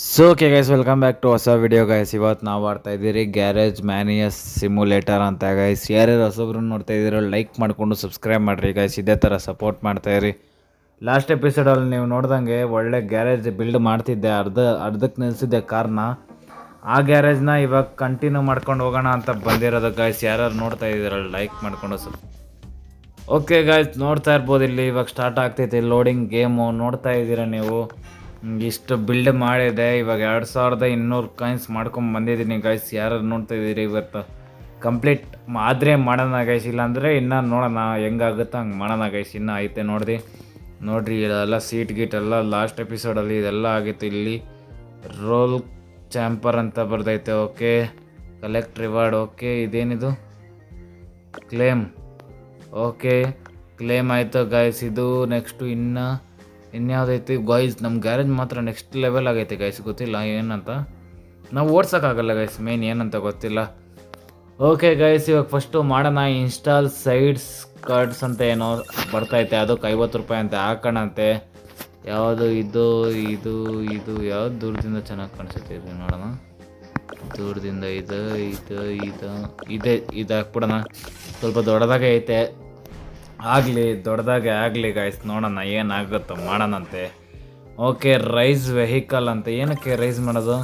So okay guys welcome back to ಹೊಸ video guys. ಇವತ್ತು ನಾವು ಆಡ್ತಾ ಇದ್ದೀರಿ ಗ್ಯಾರೇಜ್ ಮ್ಯಾನಿಯಸ್ ಸಿಮ್ಯುಲೇಟರ್ ಅಂತ ಗೈಸ್. ಯಾರ್ಯಾರು ಹೊಸಬ್ರು ನೋಡ್ತಾ ಇದ್ದೀರೋ ಲೈಕ್ ಮಾಡಿಕೊಂಡು ಸಬ್ಸ್ಕ್ರೈಬ್ ಮಾಡಿರಿ ಗೈಸ್. ಇದೇ ಥರ ಸಪೋರ್ಟ್ ಮಾಡ್ತಾಯಿರಿ. ಲಾಸ್ಟ್ ಎಪಿಸೋಡಲ್ಲಿ ನೀವು ನೋಡ್ದಂಗೆ ಒಳ್ಳೆ ಗ್ಯಾರೇಜ್ ಬಿಲ್ಡ್ ಮಾಡ್ತಿದ್ದೆ, ಅರ್ಧಕ್ಕೆ ನಿಲ್ಲಿಸಿದ್ದೆ ಕಾರ್ನ. ಆ ಗ್ಯಾರೇಜ್ನ ಇವಾಗ ಕಂಟಿನ್ಯೂ ಮಾಡ್ಕೊಂಡು ಹೋಗೋಣ ಅಂತ ಬಂದಿರೋದು ಗೈಸ್. ಯಾರ್ಯಾರು ನೋಡ್ತಾ ಇದ್ದೀರೋ ಲೈಕ್ ಮಾಡಿಕೊಂಡು ಓಕೆ ಗೈಸ್, ನೋಡ್ತಾ ಇರ್ಬೋದು ಇಲ್ಲಿ ಇವಾಗ ಸ್ಟಾರ್ಟ್ ಆಗ್ತೈತೆ ಲೋಡಿಂಗ್ ಗೇಮು. ನೋಡ್ತಾ ಇದ್ದೀರಾ ನೀವು, ಇಷ್ಟು ಬಿಲ್ಡ್ ಮಾಡಿದೆ. ಇವಾಗ 2200 ಕಾಯಿನ್ಸ್ ಮಾಡ್ಕೊಂಡು ಬಂದಿದ್ದೀನಿ ಗೈಸ್. ಯಾರು ನೋಡ್ತಾ ಇದ್ದೀರಿ ಇವತ್ತು ಕಂಪ್ಲೀಟ್ ಆದರೆ ಮಾಡೋಣ ಗೈಸ್. ಇಲ್ಲಾಂದರೆ ಇನ್ನೂ ನೋಡೋಣ ಹೆಂಗಾಗುತ್ತೋ ಹಂಗೆ ಮಾಡೋಣ ಗೈಸ್. ಇನ್ನೂ ಐತೆ ನೋಡ್ರಿ ಇದೆಲ್ಲ ಸೀಟ್ ಗೀಟ್ ಎಲ್ಲ ಲಾಸ್ಟ್ ಎಪಿಸೋಡಲ್ಲಿ ಇದೆಲ್ಲ ಆಗಿತ್ತು. ಇಲ್ಲಿ ರೋಲ್ ಚಾಂಪರ್ ಅಂತ ಬರ್ದೈತೆ. Okay, collect reward. ಓಕೆ, ಇದೇನಿದು ಕ್ಲೇಮ್. ಓಕೆ, ಕ್ಲೇಮ್ ಆಯಿತು ಗೈಸ್. ಇದು ನೆಕ್ಸ್ಟು ಇನ್ಯಾವುದೈತಿ ಗೈಸ್. ನಮ್ಮ ಗ್ಯಾರೇಜ್ ಮಾತ್ರ ನೆಕ್ಸ್ಟ್ ಲೆವೆಲ್ ಆಗೈತೆ ಗೈಸ್. ಗೊತ್ತಿಲ್ಲ ಏನಂತ, ನಾವು ಓಡ್ಸೋಕ್ಕಾಗಲ್ಲ ಗೈಸ್. ಮೇನ್ ಏನಂತ ಗೊತ್ತಿಲ್ಲ. ಓಕೆ ಗೈಸ್, ಇವಾಗ ಫಸ್ಟು ಮಾಡೋಣ. ಇನ್ಸ್ಟಾಲ್ ಸೈಡ್ಸ್ ಕಾರ್ಡ್ಸ್ ಅಂತ ಏನೋ ಬರ್ತೈತೆ, ಅದಕ್ಕೆ 50 ರೂಪಾಯಿ ಅಂತ ಹಾಕೋಣಂತೆ. ಯಾವುದು ಇದು ಇದು ಇದು ಯಾವ್ದು ದೂರದಿಂದ ಚೆನ್ನಾಗಿ ಕಾಣಿಸುತ್ತೆ ಇದು ನೋಡೋಣ. ದೂರದಿಂದ ಇದು ಹಾಕ್ಬಿಡೋಣ. ಸ್ವಲ್ಪ ದೊಡ್ಡದಾಗೆ ಐತೆ, ದೊಡ್ಡದಾಗೆ ಆಗಲಿ ಗೈಸ್. ನೋಡೋಣ ಏನಾಗುತ್ತೋ ಮಾಡೋಣಂತೆ. ಓಕೆ, ರೈಸ್ ವೆಹಿಕಲ್ ಅಂತ. ಏನಕ್ಕೆ ರೈಸ್ ಮಾಡೋದು?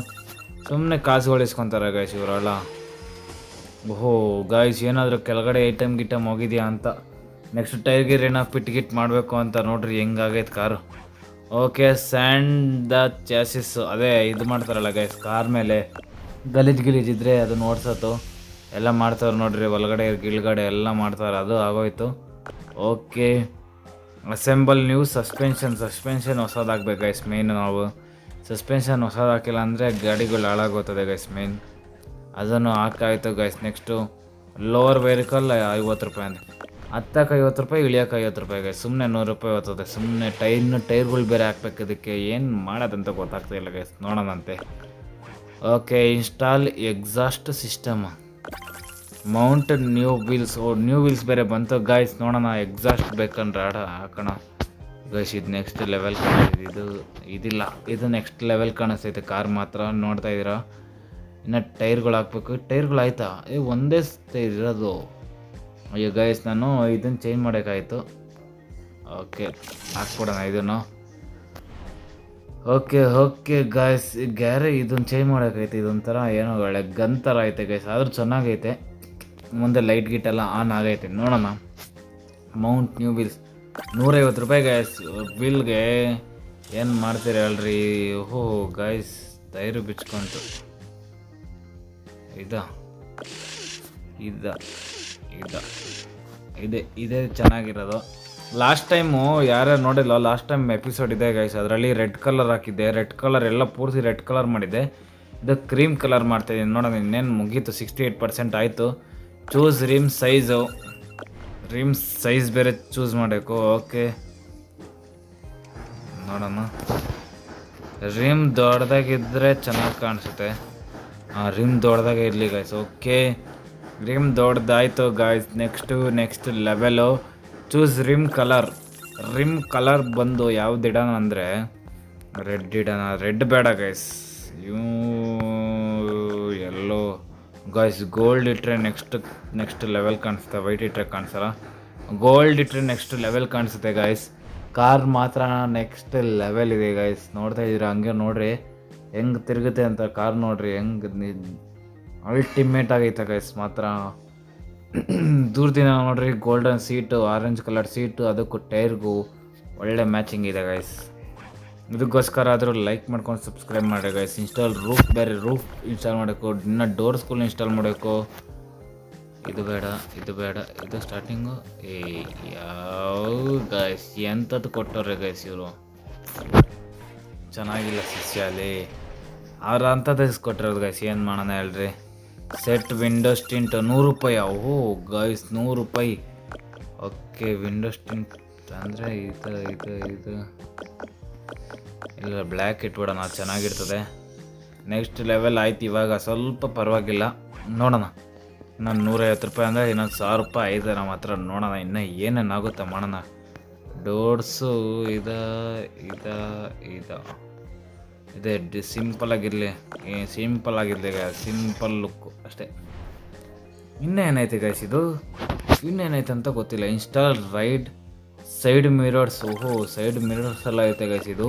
ಸುಮ್ಮನೆ ಕಾಸುಗಳು ಇಸ್ಕೊತಾರೆ ಗೈಸ್ ಇವರೆಲ್ಲ. ಓಹೋ ಗೈಸ್, ಏನಾದರೂ ಕೆಳಗಡೆ ಗಿಟಮ್ ಹೋಗಿದೆಯಾ ಅಂತ. ನೆಕ್ಸ್ಟ್ ಟೈರ್ ಗೀರ್ ಏನೋ ಪಿಟ್ ಮಾಡಬೇಕು ಅಂತ. ನೋಡ್ರಿ ಹೆಂಗಾಗೈತೆ car. Okay, sand the chassis. ಅದೇ ಇದು ಮಾಡ್ತಾರಲ್ಲ ಗೈಸ್, ಕಾರ್ ಮೇಲೆ ಗಲೀಜ್ ಇದ್ದರೆ ಅದನ್ನ ಓಡಿಸೋದು ಎಲ್ಲ ಮಾಡ್ತಾರೆ ನೋಡ್ರಿ. ಒಳಗಡೆ ಗಿಳ್ಗಡೆ ಎಲ್ಲ ಮಾಡ್ತಾರೆ, ಅದು ಆಗೋಯ್ತು. ಓಕೆ, ಅಸೆಂಬಲ್ ನ್ಯೂ ಸಸ್ಪೆನ್ಷನ್ ಹೊಸದಾಗಬೇಕು ಗೈಸ್. ಮೇನ್ ನಾವು ಸಸ್ಪೆನ್ಷನ್ ಹೊಸದು ಹಾಕಿಲ್ಲ ಅಂದರೆ ಗಾಡಿಗಳು ಹಾಳಾಗೋಗ್ತದೆ ಗೈಸ್. ಮೇನ್ ಅದನ್ನು ಹಾಕಾಯ್ತು ಗೈಸ್. ನೆಕ್ಸ್ಟು ಲೋವರ್ ವೆಹಿಕಲ್ 50 ರೂಪಾಯಿ ಅಂದರೆ ಹತ್ತಕ್ಕೆ 50 ರೂಪಾಯಿ, ಇಳಿಯೋಕೆ 50 ರೂಪಾಯಿ ಗೈಸ್. ಸುಮ್ಮನೆ 100 ರೂಪಾಯಿ ಹೋಗ್ತದೆ. ಸುಮ್ಮನೆ ಟೈರ್ಗಳು ಬೇರೆ ಹಾಕ್ಬೇಕು. ಇದಕ್ಕೆ ಏನು ಮಾಡೋದಂತ ಗೊತ್ತಾಗ್ತಾ ಇಲ್ಲ ಗೈಸ್. ನೋಡೋಣಂತೆ. Okay, install exhaust system, mount new wheels. New wheels ಬೇರೆ ಬಂತು ಗೈಸ್. ನೋಡೋಣ ಎಕ್ಸಾಸ್ಟ್ ಬೇಕಂದ್ರೆ ಹಾಕೋಣ ಗೈಸ್. ಇದು ನೆಕ್ಸ್ಟ್ ಲೆವೆಲ್ ಕಾಣಿಸ್ತಿದೆ. ಇದಿಲ್ಲ, ಇದು ನೆಕ್ಸ್ಟ್ ಲೆವೆಲ್ ಕಾಣಿಸ್ತೈತೆ ಕಾರ್ ಮಾತ್ರ. ನೋಡ್ತಾ ಇದ್ದೀರಾ, ಇನ್ನು ಟೈರ್ಗಳು ಹಾಕ್ಬೇಕು. ಟೈರ್ಗಳು ಆಯ್ತಾ? ಒಂದೇ ಟೈರ್ ಇರೋದು. ಅಯ್ಯೋ ಗೈಸ್, ನಾನು ಇದನ್ನು ಚೇಂಜ್ ಮಾಡೋಕ್ಕಾಯಿತು. ಓಕೆ, ಹಾಕ್ಬಿಡೋಣ ಇದನ್ನು. ಓಕೆ ಗೈಸ್, ಇದನ್ನು ಚೇಂಜ್ ಮಾಡೋಕ್ಕೈತೆ. ಇದೊಂಥರ ಏನೋ ಒಳ್ಳೆ ಗನ್ ಥರ ಐತೆ ಗೈಸ್, ಆದರೂ ಚೆನ್ನಾಗೈತೆ. ಮುಂದೆ ಲೈಟ್ ಗಿಟ್ ಎಲ್ಲ ಆನ್ ಆಗೈತೆ. ನೋಡೋಣ. ಮೌಂಟ್ ನ್ಯೂ ವೀಲ್ಸ್ 150 ರೂಪಾಯಿ ಗೈಸ್. ವೀಲ್ಗೆ ಏನು ಮಾಡ್ತೀರಿ ಹೇಳ್ರಿ. ಓಹೋ ಗೈಸ್, ಟೈರು ಬಿಚ್ಕೊಂತು. ಇದೇ ಚೆನ್ನಾಗಿರೋದು. ಲಾಸ್ಟ್ ಟೈಮು ಯಾರ್ಯಾರು ನೋಡಿಲ್ಲ, ಲಾಸ್ಟ್ ಟೈಮ್ ಎಪಿಸೋಡ್ ಇದೆ ಗೈಸ್. ಅದರಲ್ಲಿ ರೆಡ್ ಕಲರ್ ಹಾಕಿದ್ದೆ. ರೆಡ್ ಕಲರ್ ಎಲ್ಲ ಪೂರ್ತಿ ರೆಡ್ ಕಲರ್ ಮಾಡಿದ್ದೆ. ಇದು ಕ್ರೀಮ್ ಕಲರ್ ಮಾಡ್ತಾಯಿದ್ದೀನಿ. ನೋಡೋಣ, ಇನ್ನೇನು ಮುಗೀತು. 68% ಆಯಿತು. ಚೂಸ್ ರಿಮ್ ಸೈಜ್ ಬೇರೆ ಚೂಸ್ ಮಾಡಬೇಕು. ಓಕೆ, ನೋಡೋಣ. ರಿಮ್ ದೊಡ್ಡದಾಗಿದ್ದರೆ ಚೆನ್ನಾಗಿ ಕಾಣಿಸುತ್ತೆ. ರಿಮ್ ದೊಡ್ಡದಾಗೆ ಇರಲಿ ಗಾಯ್ಸ್. ಓಕೆ, ರಿಮ್ ದೊಡ್ಡದಾಯಿತು guys. Next level choose rim colour ಬಂದು ಯಾವ್ದು ಇಡೋಣ ಅಂದರೆ ರೆಡ್ ಇಡೋಣ. ರೆಡ್ ಬೇಡ ಗೈಸ್, ಎಲ್ಲೋ ಗಾಯ್ಸ್. ಗೋಲ್ಡ್ ಇಟ್ಟರೆ ನೆಕ್ಸ್ಟ್ ಲೆವೆಲ್ ಕಾಣಿಸುತ್ತೆ. ವೈಟ್ ಇಟ್ಟರೆ ಕಾಣಿಸಲ್ಲ. ಗೋಲ್ಡ್ ಇಟ್ಟರೆ ನೆಕ್ಸ್ಟ್ ಲೆವೆಲ್ ಕಾಣಿಸುತ್ತೆ ಗಾಯ್ಸ್. ಕಾರ್ ಮಾತ್ರ ನೆಕ್ಸ್ಟ್ ಲೆವೆಲ್ ಇದೆ ಗಾಯ್ಸ್. ನೋಡ್ತಾ ಇದ್ದೀರಾ, ಹಂಗೆ ನೋಡ್ರಿ ಹೆಂಗೆ ತಿರುಗುತ್ತೆ ಅಂತ. ಕಾರ್ ನೋಡ್ರಿ ಹೆಂಗೆ ಅಲ್ಟಿಮೇಟ್ ಆಗೈತೆ ಗೈಸ್ ಮಾತ್ರ. ದೂರದಿಂದ ನೋಡ್ರಿ, golden seat, orange colour seat, ಅದಕ್ಕೂ ಟೈರ್ಗೂ ಒಳ್ಳೆ ಮ್ಯಾಚಿಂಗ್ ಇದೆ ಗೈಸ್. ಇದಕ್ಕೋಸ್ಕರ ಆದರೂ ಲೈಕ್ ಮಾಡ್ಕೊಂಡು ಸಬ್ಸ್ಕ್ರೈಬ್ ಮಾಡಿ ಗೈಸ್. ರೂಫ್ ಇನ್ಸ್ಟಾಲ್ ಮಾಡಬೇಕು. ಇನ್ನು ಡೋರ್ಸ್ಗಳು ಇನ್ಸ್ಟಾಲ್ ಮಾಡಬೇಕು. ಇದು ಬೇಡ. ಇದು ಸ್ಟಾರ್ಟಿಂಗು. ಯಾವ ಗೈಸ್ ಎಂಥದ್ದು ಕೊಟ್ಟವ್ರೆ ಗೈಸ್ ಇವರು. ಚೆನ್ನಾಗಿಲ್ಲ ಶಿಷ್ಯಾಲಿ. ಅವ್ರು ಅಂಥದ್ದು ಕೊಟ್ಟಿರೋದು ಗೈಸ್. ಏನು ಮಾಡೋಣ ಹೇಳ್ರಿ. ಸೆಟ್ ವಿಂಡೋ ಸ್ಟಿಂಟ್ 100 ರೂಪಾಯಿ. ಓಹೋ ಗೈಸ್, 100 ರೂಪಾಯಿ. ಓಕೆ, ವಿಂಡೋ ಸ್ಟಿಂಟ್ ಅಂದರೆ ಇದು ಇಲ್ಲ, ಬ್ಲ್ಯಾಕ್ ಇಟ್ಬಿಡೋಣ, ಚೆನ್ನಾಗಿರ್ತದೆ. ನೆಕ್ಸ್ಟ್ ಲೆವೆಲ್ ಆಯ್ತು. ಇವಾಗ ಸ್ವಲ್ಪ ಪರವಾಗಿಲ್ಲ. ನೋಡೋಣ. ನಾನು 150 ರೂಪಾಯಿ ಅಂದರೆ ಇನ್ನೊಂದು 1000 ರೂಪಾಯಿ ಐತೆ ನಮ್ಮ ಹತ್ರ. ನೋಡೋಣ ಇನ್ನೂ ಏನೇನಾಗುತ್ತೆ ಮಾಡೋಣ. ಡೋರ್ಸು ಇದ ಇದೆ ಸಿಂಪಲ್ ಆಗಿರಲಿ, ಸಿಂಪಲ್ ಆಗಿರಲಿ ಸಿಂಪಲ್ ಲುಕ್ಕು ಅಷ್ಟೇ. ಇನ್ನೇನೈತೆ ಗೈಸ್ ಇದು, ಇನ್ನೇನೈತೆ ಅಂತ ಗೊತ್ತಿಲ್ಲ. Install right side mirrors. ಓಹೋ, ಸೈಡ್ ಮಿರರ್ಸ್ ಎಲ್ಲ ಐತೆ ಗೈಸ್ ಇದು.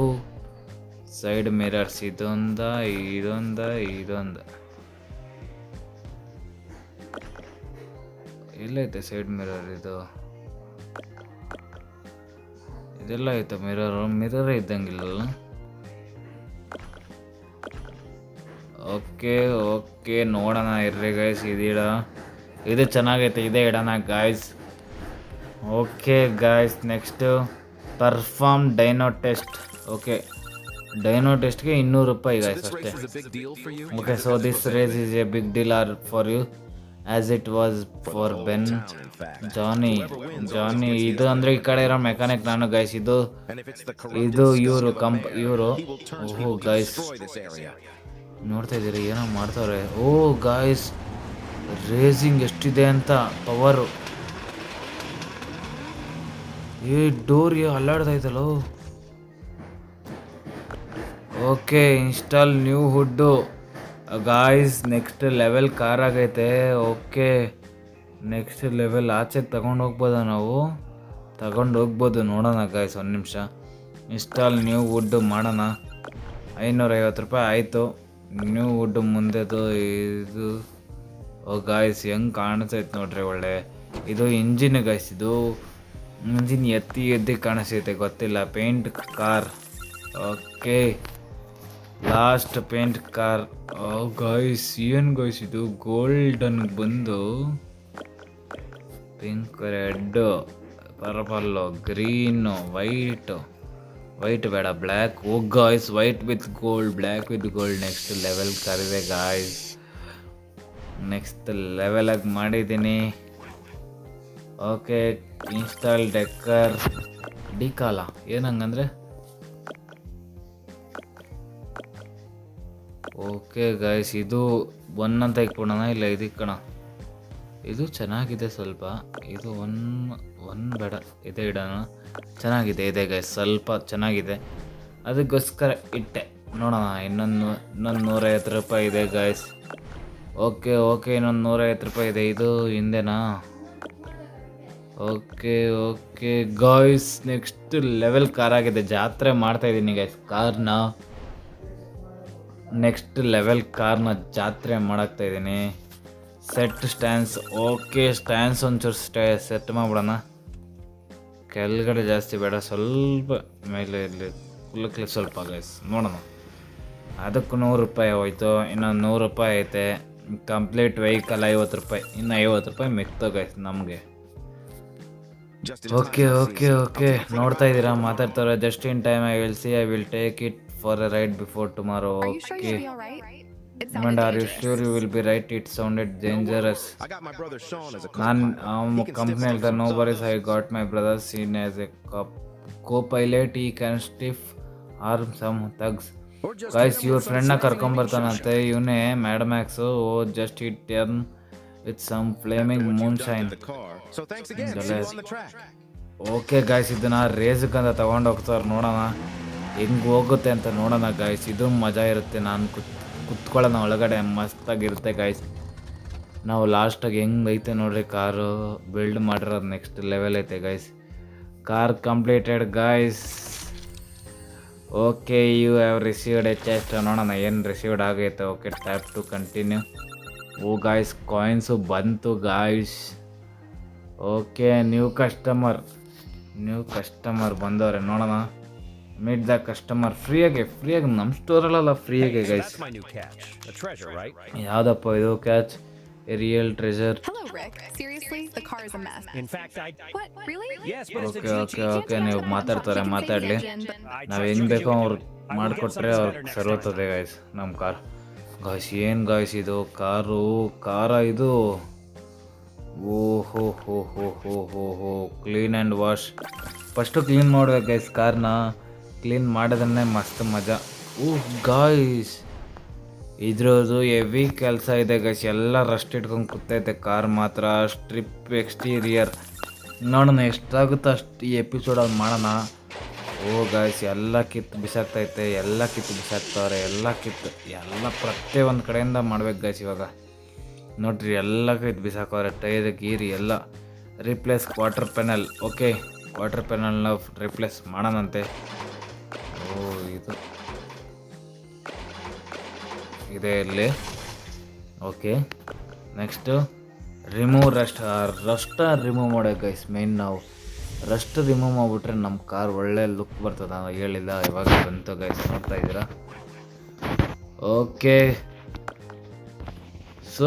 ಸೈಡ್ ಮಿರರ್ಸ್ ಇದೊಂದು ಎಲ್ಲೈತೆ ಸೈಡ್ ಮಿರರ್ ಇದು? ಇದೆಲ್ಲ ಐತೆ ಮಿರರೇ ಇದ್ದಂಗಿಲ್ಲಲ್ಲ. ಓಕೆ ನೋಡೋಣ ಇರ್ರಿ ಗೈಸ್. ಇದು ಚೆನ್ನಾಗೈತೆ, ಇದೇ ಇಡೋಣ guys. Okay guys, next perform dyno test. Okay, dyno ಟೆಸ್ಟ್ಗೆ 200 ರೂಪಾಯಿ ಗಾಯ್ಸ್ ಅಷ್ಟೇ. Okay, so this race is a big deal or for you as it was for Ben Johnny. ಇದು ಅಂದರೆ ಈ ಕಡೆ ಇರೋ ಮೆಕ್ಯಾನಿಕ್ ನಾನು ಗೈಸ್. ಇದು ಇವರು ಓಹೋ ಗೈಸ್, ನೋಡ್ತಾ ಇದ್ದೀರಿ ಏನೋ ಮಾಡ್ತಾವ್ರೆ. ಓ ಗಾಯ್ಸ್, ರೇಸಿಂಗ್ ಎಷ್ಟಿದೆ ಅಂತ ಪವರು. ಡೋರ್ ಅಲ್ಲಾಡ್ತೈತಲ್ಲೋ. Okay, install new hood guys. Next level car ಆಗೈತೆ. ಓಕೆ, ನೆಕ್ಸ್ಟ್ ಲೆವೆಲ್ ಆಚೆಗೆ ತಗೊಂಡು ಹೋಗ್ಬೋದು ನೋಡೋಣ ಗಾಯ್ಸ್. ಒಂದು ನಿಮಿಷ, ಇನ್ಸ್ಟಾಲ್ ನ್ಯೂ ವುಡ್ ಮಾಡೋಣ. 550 ರೂಪಾಯಿ ಆಯಿತು. ನ್ಯೂ ವುಡ್ ಮುಂದೆದು ಇದು. ಓ ಗಾಯ್ಸ್, ಹೆಂಗೆ ಕಾಣಿಸ್ತೈತೆ ನೋಡ್ರಿ ಒಳ್ಳೆ. ಇದು ಇಂಜಿನ್ ಗಾಯ್ಸ್, ಇದು ಇಂಜಿನ್ ಎತ್ತಿ ಕಾಣಿಸ್ತೈತೆ ಗೊತ್ತಿಲ್ಲ. Paint car. Okay, last paint car. Guys ಏನು ಗಾಯ್ಸ್ ಇದು? ಗೋಲ್ಡನ್ ಬಂದು pink, red, purple, green, white ಬೇಡ, ಬ್ಲ್ಯಾಕ್. ಓ guys, white with gold, black with gold. Next level ಕರಿದೆ ಗಾಯ್ಸ್. ನೆಕ್ಸ್ಟ್ ಲೆವೆಲಾಗಿ ಮಾಡಿದ್ದೀನಿ. ಓಕೆ, ಇನ್ಸ್ಟಾಲ್ ಡಿಕಾಲ ಏನಂಗಂದ್ರೆ. ಓಕೆ ಗಾಯ್ಸ್, ಇದು 1 ಅಂತ ಇಟ್ಕೊಳೋಣ. ಇಲ್ಲ ಇದು ಇಕ್ಕೋಣ. ಇದು ಚೆನ್ನಾಗಿದೆ ಸ್ವಲ್ಪ. ಇದು ಒನ್ ಬೇಡ, ಇದೇ ಇಡೋಣ. ಚೆನ್ನಾಗಿದೆ ಗೈಸ್, ಸ್ವಲ್ಪ ಚೆನ್ನಾಗಿದೆ, ಅದಕ್ಕೋಸ್ಕರ ಇಟ್ಟೆ. ನೋಡೋಣ. ಇನ್ನೊಂದು 150 ರೂಪಾಯಿ ಇದೆ ಗಾಯ್ಸ್. ಓಕೆ, ಇನ್ನೊಂದು 150 ರೂಪಾಯಿ ಇದೆ. ಇದು ಹಿಂದೆನಾ? Okay guys, next level car ಆಗಿದೆ. ಜಾತ್ರೆ ಮಾಡ್ತಾಯಿದ್ದೀನಿ ಗೈಸ್ ಕಾರ್ನ. ನೆಕ್ಸ್ಟ್ ಲೆವೆಲ್ ಕಾರ್ನ ಜಾತ್ರೆ ಮಾಡಾಕ್ತಾಯಿದ್ದೀನಿ. Set stands. ಓಕೆ, ಸ್ಟ್ಯಾಂಡ್ಸ್ ಒಂಚೂರು ಸೆಟ್ ಮಾಡಿಬಿಡೋಣ. ಕೆಳಗಡೆ ಜಾಸ್ತಿ ಬೇಡ, ಸ್ವಲ್ಪ ಮೇಲೆ ಇರಲಿ, ಕುಲ್ಲಕ್ಕೆ ಸ್ವಲ್ಪ ಗೈಸ್. ನೋಡೋಣ. ಅದಕ್ಕೂ 100 ರೂಪಾಯಿ ಹೋಯ್ತು. ಇನ್ನೊಂದು 100 ರೂಪಾಯಿ ಐತೆ. ಕಂಪ್ಲೀಟ್ ವೆಹಿಕಲ್ 50 ರೂಪಾಯಿ. ಇನ್ನು 50 ರೂಪಾಯಿ ಮಿಕ್ತು ಗೈಸ್ ನಮಗೆ. ಓಕೆ ನೋಡ್ತಾ ಇದ್ದೀರಾ, ಮಾತಾಡ್ತಾರೆ. Just in time I will take it for a ride before tomorrow. Okay, and are you sure you will be right? It sounded dangerous. ನಾನು ಕಂಪ್ನಿ ಹೇಳ್ತಾ, no worries, I got my brother seen as a co-pilot. he can stiff arm some thugs. Guys, ಇವ್ರ ಫ್ರೆಂಡ್ನ ಕರ್ಕೊಂಬರ್ತಾನಂತೆ ಇವನೇ Mad Max. Just it turn with some flaming moonshine. Okay guys, ಇದನ್ನ ರೇಸಕ್ಕಂತ ತಗೊಂಡು ಹೋಗ್ತಾರೆ. ನೋಡೋಣ ಹೆಂಗೆ ಹೋಗುತ್ತೆ ಅಂತ ನೋಡೋಣ ಗಾಯ್ಸ್. ಇದು ಮಜಾ ಇರುತ್ತೆ. ನಾನು ಕುತ್ಕೊಳ್ಳೋಣ ಒಳಗಡೆ, ಮಸ್ತಾಗಿರುತ್ತೆ ಗಾಯ್ಸ್. ನಾವು ಲಾಸ್ಟಾಗಿ ಹೆಂಗೆ ಐತೆ ನೋಡ್ರಿ ಕಾರು ಬಿಲ್ಡ್ ಮಾಡಿರೋದು. ನೆಕ್ಸ್ಟ್ ಲೆವೆಲ್ ಐತೆ guys. Car completed guys. Okay, you have received a chest. ನೋಡೋಣ ಏನು ರಿಸೀವ್ಡ್ ಆಗೈತೆ. Okay, tap to continue. ಓ ಗಾಯ್ಸ್, ಕಾಯಿನ್ಸು ಬಂತು ಗಾಯ್ಸ್. ಓಕೆ, ನ್ಯೂ ಕಸ್ಟಮರ್ ಬಂದವ್ರೆ. ನೋಡೋಣ. Meet the customer. ಫ್ರೀಯಾಗಿ ನಮ್ಮ ಸ್ಟೋರಲ್ಲ ಫ್ರೀಯಾಗಿ ಗೈಸ್. ಯಾವುದಪ್ಪ ಇದು? Catch a real treasure. Okay, ನೀವು ಮಾತಾಡಲಿ. ನಾವು ಹೆಂಗೆ ಬೇಕೋ ಅವ್ರು ಮಾಡಿಕೊಟ್ರೆ ಅವ್ರಿಗೆ ಸರೋತದೆ ಗೈಸ್ ನಮ್ಮ ಕಾರ್. ಗಾಯ್ಸ್ ಏನು ಗಾಯ್ಸ್ ಇದು ಕಾರ ಇದು. ಓಹೋ clean and wash. First clean ಮಾಡ್ಬೇಕು ಗೈಸ್ ಕಾರ್ನ. ಕ್ಲೀನ್ ಮಾಡೋದನ್ನೇ ಮಸ್ತ್ ಮಜಾ. ಗಾಯ್ಸ್, ಇದ್ರದ್ದು ಹೆವಿ ಕೆಲಸ ಇದೆ ಗೈಸ್. ಎಲ್ಲ ರಸ್ಟ್ ಇಟ್ಕೊಂಡು ಕೂತೈತೆ ಕಾರ್ ಮಾತ್ರ. ಸ್ಟ್ರಿಪ್ ಎಕ್ಸ್ಟೀರಿಯರ್ ನೋಡೋಣ ಎಷ್ಟಾಗುತ್ತೋ ಅಷ್ಟು ಈ ಎಪಿಸೋಡಲ್ಲಿ ಮಾಡೋಣ. ಓ ಗಾಯ್ಸ್ ಎಲ್ಲ ಕಿತ್ತು ಬಿಸಾಕ್ತೈತೆ, ಎಲ್ಲ ಕಿತ್ತು ಬಿಸಾಕ್ತವ್ರೆ, ಎಲ್ಲ ಕಿತ್ತು ಎಲ್ಲ ಪ್ರತಿಯೊಂದು ಕಡೆಯಿಂದ ಮಾಡ್ಬೇಕು ಗಾಯ್ಸ್. ಇವಾಗ ನೋಡ್ರಿ ಎಲ್ಲ ಕಿತ್ತು ಬಿಸಾಕವ್ರೆ, ಟೈರ್ ಗೀರಿ ಎಲ್ಲ replace. Quarter panel, okay quarter ಪೆನಲ್ನ ರಿಪ್ಲೇಸ್ ಮಾಡೋಣಂತೆ. ಓ ಇದು ಇದೆ ಇಲ್ಲಿ, ಓಕೆ. ನೆಕ್ಸ್ಟು ರಿಮೂವ್ ರಸ್ಟ್ ರಿಮೂವ್ ಮಾಡೋಕೆ ಗೈಸ್. ಮೇನ್ ನಾವು ರಸ್ಟ್ ರಿಮೂವ್ ಮಾಡಿಬಿಟ್ರೆ ನಮ್ಮ ಕಾರ್ ಒಳ್ಳೆ ಲುಕ್ ಬರ್ತದೆ. ಹೇಳಿಲ್ಲ, ಇವಾಗ ಬಂತು ಗೈಸ್, ನೋಡ್ತಾ ಇದ್ದೀರಾ. ಓಕೆ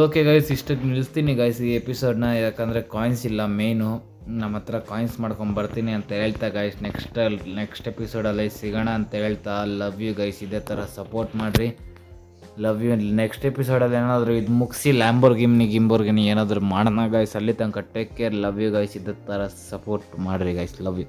ಓಕೆ ಗೈಸ್, ಇಷ್ಟಕ್ಕೆ ನಿಲ್ಲಿಸ್ತೀನಿ ಗೈಸ್ ಈ ಎಪಿಸೋಡ್ನ. ಯಾಕಂದರೆ ಕಾಯಿನ್ಸ್ ಇಲ್ಲ ಮೇಯ್ನು, ನಮ್ಮ ಹತ್ರ ಕಾಯಿನ್ಸ್ ಮಾಡ್ಕೊಂಬರ್ತೀನಿ ಅಂತ ಹೇಳ್ತಾ ಗೈಸ್. ನೆಕ್ಸ್ಟ್ ಎಪಿಸೋಡಲ್ಲಿ ಸಿಗೋಣ ಅಂತ ಹೇಳ್ತಾ, ಲವ್ ಯು ಗೈಸ್. ಇದೇ ಥರ ಸಪೋರ್ಟ್ ಮಾಡಿರಿ, ಲವ್ ಯು. ನೆಕ್ಸ್ಟ್ ಎಪಿಸೋಡಲ್ಲಿ ಏನಾದರೂ ಇದು ಮುಗಿಸಿ ಗಿಂಬೋರ್ಗಿನಿ ಏನಾದರೂ ಮಾಡೋಣ ಗೈಸ್. ಅಲ್ಲಿ ತನಕ take care, love you guys. ಇದೇ ಥರ ಸಪೋರ್ಟ್ ಮಾಡಿರಿ ಗೈಸ್, ಲವ್ ಯು.